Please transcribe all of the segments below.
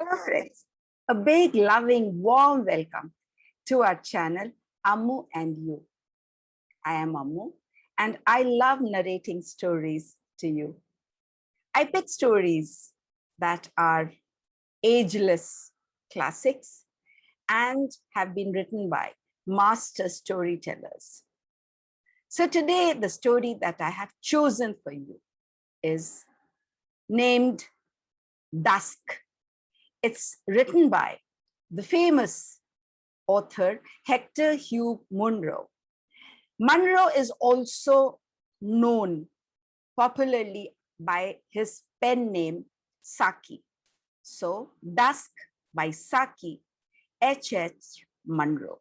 Hello friends, a big, loving, warm welcome to our channel, Ammu&You. I am Ammu and I love narrating stories to you. I pick stories that are ageless classics and have been written by master storytellers. So today, the story that I have chosen for you is named Dusk. It's written by the famous author H.H.Munro. Munro is also known popularly by his pen name Saki. So, Dusk by Saki, H.H.Munro.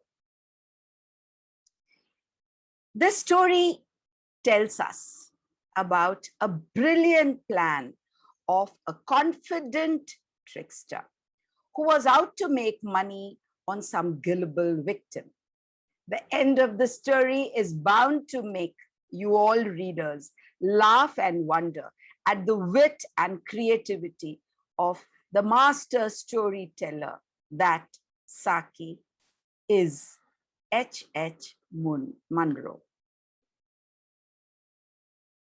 This story tells us about a brilliant plan of a confident trickster who was out to make money on some gullible victim. The end of the story is bound to make you all readers laugh and wonder at the wit and creativity of the master storyteller that Saki is, H.H.Munro.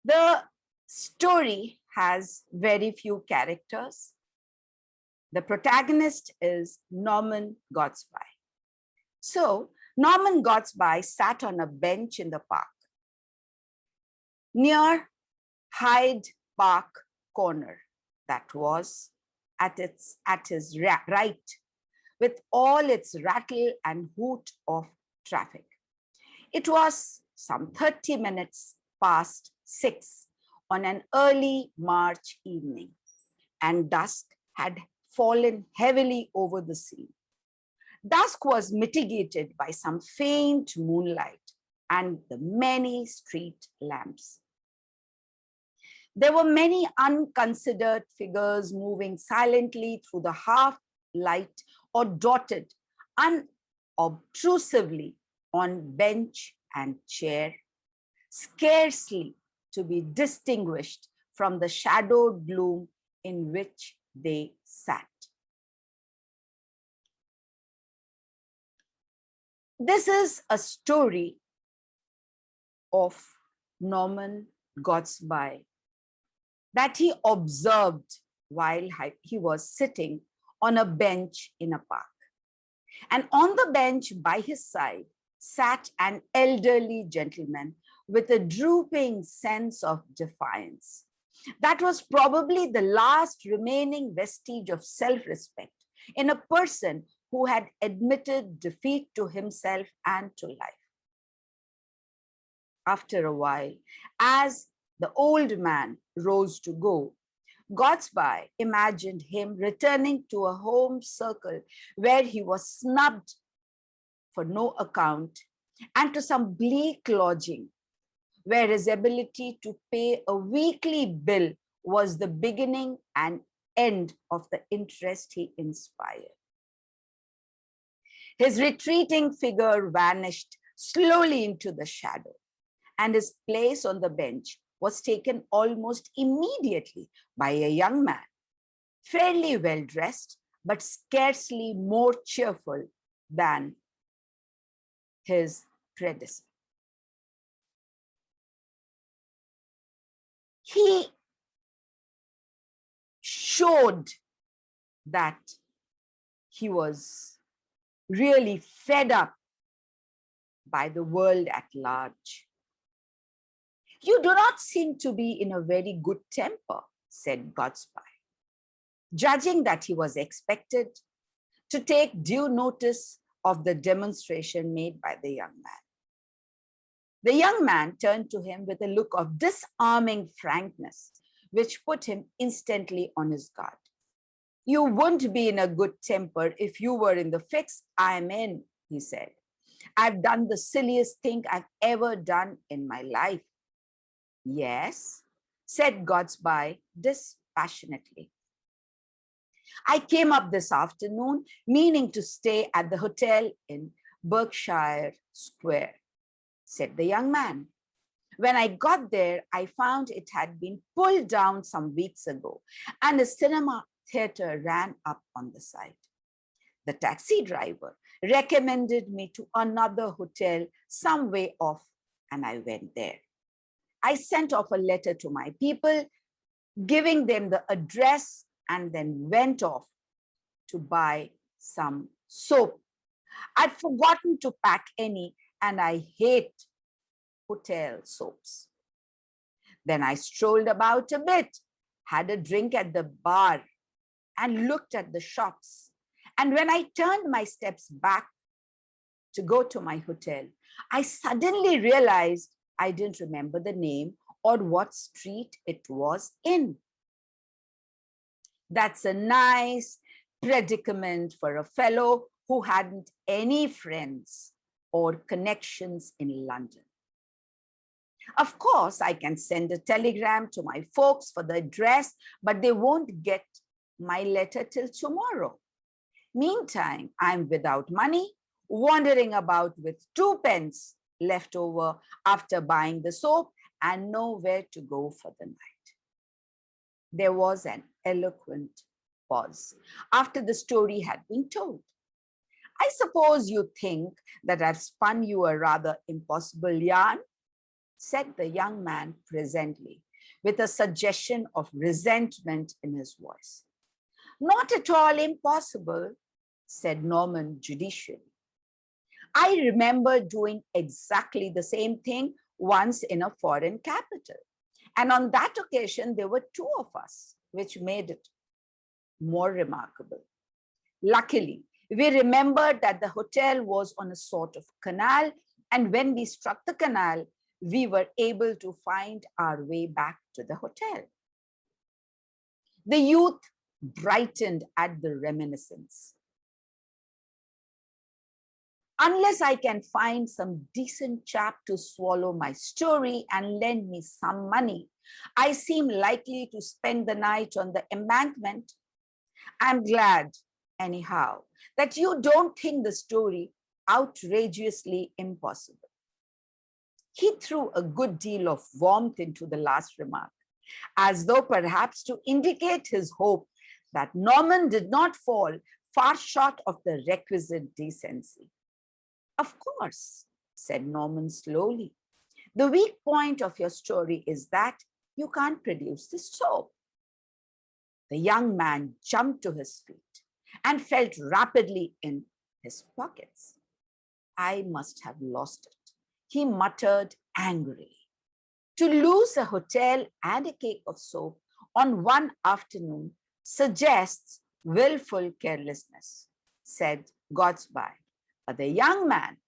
The story has very few characters. The protagonist is Norman Gortsby. So, Norman Gortsby sat on a bench in the park near Hyde Park Corner, that was at his right, with all its rattle and hoot of traffic. It was some 30 minutes past 6 on an early March evening, and dusk had fallen heavily over the scene. Dusk was mitigated by some faint moonlight and the many street lamps. There were many unconsidered figures moving silently through the half light or dotted unobtrusively on bench and chair, scarcely to be distinguished from the shadowed gloom in which they sat. This is a story of Norman Gortsby that he observed while he was sitting on a bench in a park. And on the bench by his side sat an elderly gentleman with a drooping sense of defiance. That was probably the last remaining vestige of self-respect in a person who had admitted defeat to himself and to life. After a while, as the old man rose to go, Gortsby imagined him returning to a home circle where he was snubbed for no account and to some bleak lodging where his ability to pay a weekly bill was the beginning and end of the interest he inspired. His retreating figure vanished slowly into the shadow, and his place on the bench was taken almost immediately by a young man, fairly well dressed, but scarcely more cheerful than his predecessor. He showed that he was really fed up by the world at large. "You do not seem to be in a very good temper," said Gortsby, judging that he was expected to take due notice of the demonstration made by the young man. The young man turned to him with a look of disarming frankness, which put him instantly on his guard. "You wouldn't be in a good temper if you were in the fix I'm in," he said. "I've done the silliest thing I've ever done in my life." "Yes," said Gortsby dispassionately. "I came up this afternoon meaning to stay at the hotel in Berkshire Square," said the young man. "When I got there, I found it had been pulled down some weeks ago, and a cinema theater ran up on the side. The taxi driver recommended me to another hotel some way off, and I went there. I sent off a letter to my people, giving them the address, and then went off to buy some soap. I'd forgotten to pack any, and I hate hotel soaps. Then I strolled about a bit, had a drink at the bar, and looked at the shops. And when I turned my steps back to go to my hotel, I suddenly realized I didn't remember the name or what street it was in. That's a nice predicament for a fellow who hadn't any friends or connections in London. Of course, I can send a telegram to my folks for the address, but they won't get my letter till tomorrow. Meantime, I'm without money, wandering about with 2 pence left over after buying the soap and nowhere to go for the night. There was an eloquent pause after the story had been told. I suppose you think that I've spun you a rather impossible yarn, said the young man presently, with a suggestion of resentment in his voice. Not at all impossible, said Norman judicially. I remember doing exactly the same thing once in a foreign capital. And on that occasion, there were 2 of us, which made it more remarkable. Luckily, we remembered that the hotel was on a sort of canal, and when we struck the canal, we were able to find our way back to the hotel. The youth brightened at the reminiscence. Unless I can find some decent chap to swallow my story and lend me some money, I seem likely to spend the night on the embankment. I'm glad, anyhow, that you don't think the story outrageously impossible. He threw a good deal of warmth into the last remark, as though perhaps to indicate his hope that Norman did not fall far short of the requisite decency. Of course, said Norman slowly. The weak point of your story is that you can't produce the soap. The young man jumped to his feet and felt rapidly in his pockets. I must have lost it, he muttered angrily. To lose a hotel and a cake of soap on one afternoon suggests willful carelessness, said Gortsby. But the young man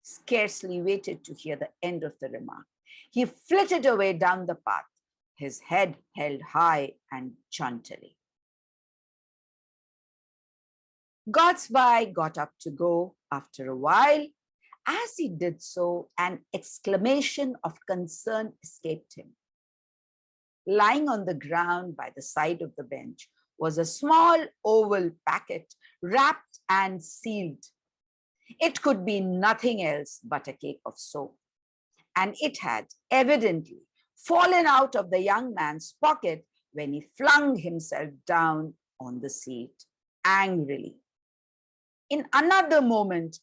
scarcely waited to hear the end of the remark. He flitted away down the path, his head held high and jauntily. Gortsby got up to go. After a while, as he did so, an exclamation of concern escaped him. Lying on the ground by the side of the bench was a small oval packet wrapped and sealed. It could be nothing else but a cake of soap, and it had evidently fallen out of the young man's pocket when he flung himself down on the seat angrily. In another moment,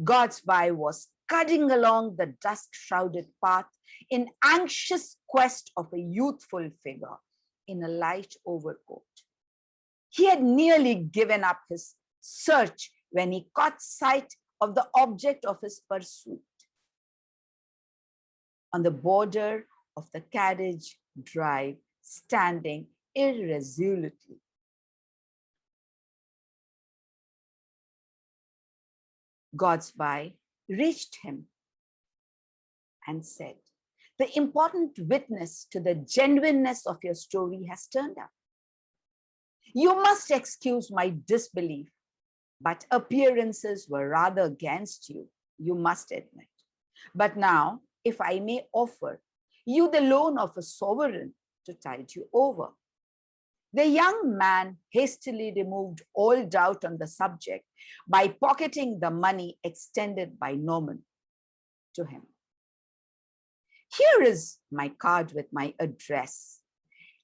Gortsby was scudding along the dusk-shrouded path in anxious quest of a youthful figure in a light overcoat. He had nearly given up his search when he caught sight of the object of his pursuit. On the border of the carriage drive, standing irresolutely. Gortsby reached him and said, "The important witness to the genuineness of your story has turned up. You must excuse my disbelief, but appearances were rather against you, you must admit. But now, if I may offer you the loan of a sovereign to tide you over." The young man hastily removed all doubt on the subject by pocketing the money extended by Norman to him. "Here is my card with my address.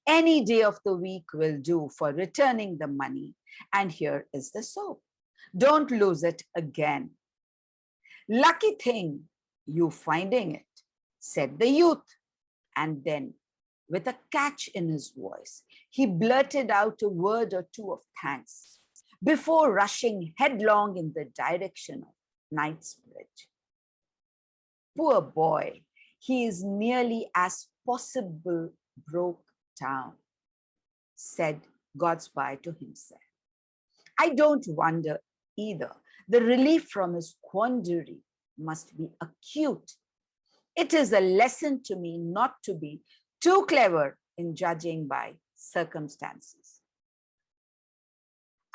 Any day of the week will do for returning the money. And here is the soap. Don't lose it again. Lucky thing you finding it, said the youth. And then, with a catch in his voice, he blurted out a word or two of thanks before rushing headlong in the direction of Knightsbridge. Poor boy, he is nearly as possible broke down, said Gortsby to himself. I don't wonder either. The relief from his quandary must be acute. It is a lesson to me not to be too clever in judging by circumstances.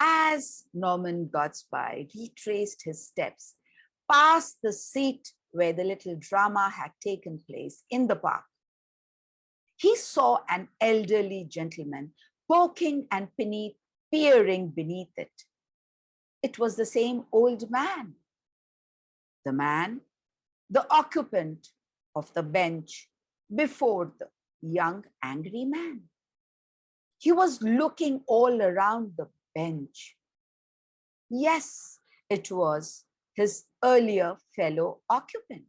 As Norman Gortsby retraced his steps past the seat where the little drama had taken place in the park, he saw an elderly gentleman poking and peering beneath it. It was the same old man. The occupant of the bench before the young angry man. He was looking all around the bench. Yes, it was his earlier fellow occupant.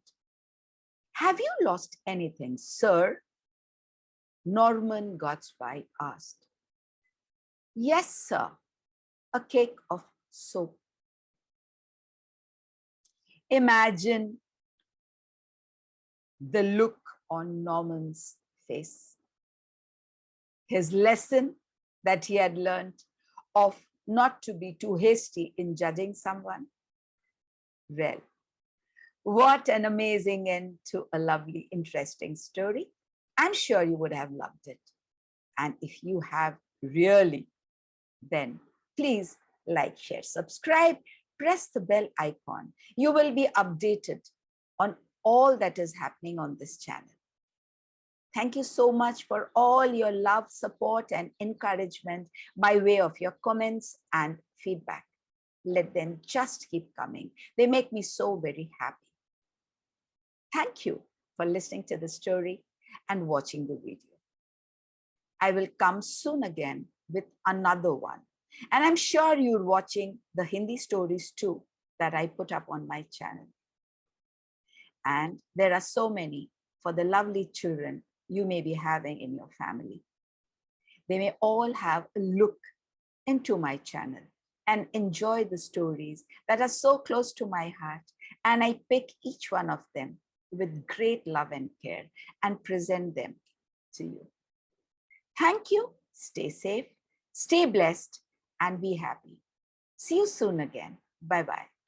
Have you lost anything, sir? Norman Gortsby asked. Yes, sir, a cake of soap. Imagine the look on Norman's face. His lesson that he had learned of not to be too hasty in judging someone. Well, what an amazing end to a lovely, interesting story. I'm sure you would have loved it. And if you have really, then please like, share, subscribe, press the bell icon. You will be updated on all that is happening on this channel. Thank you so much for all your love, support, and encouragement by way of your comments and feedback. Let them just keep coming. They make me so very happy. Thank you for listening to the story and watching the video. I will come soon again with another one. And I'm sure you're watching the Hindi stories too that I put up on my channel. And there are so many for the lovely children you may be having in your family. They may all have a look into my channel and enjoy the stories that are so close to my heart. And I pick each one of them with great love and care and present them to you. Thank you. Stay safe, stay blessed, and be happy. See you soon again. Bye-bye.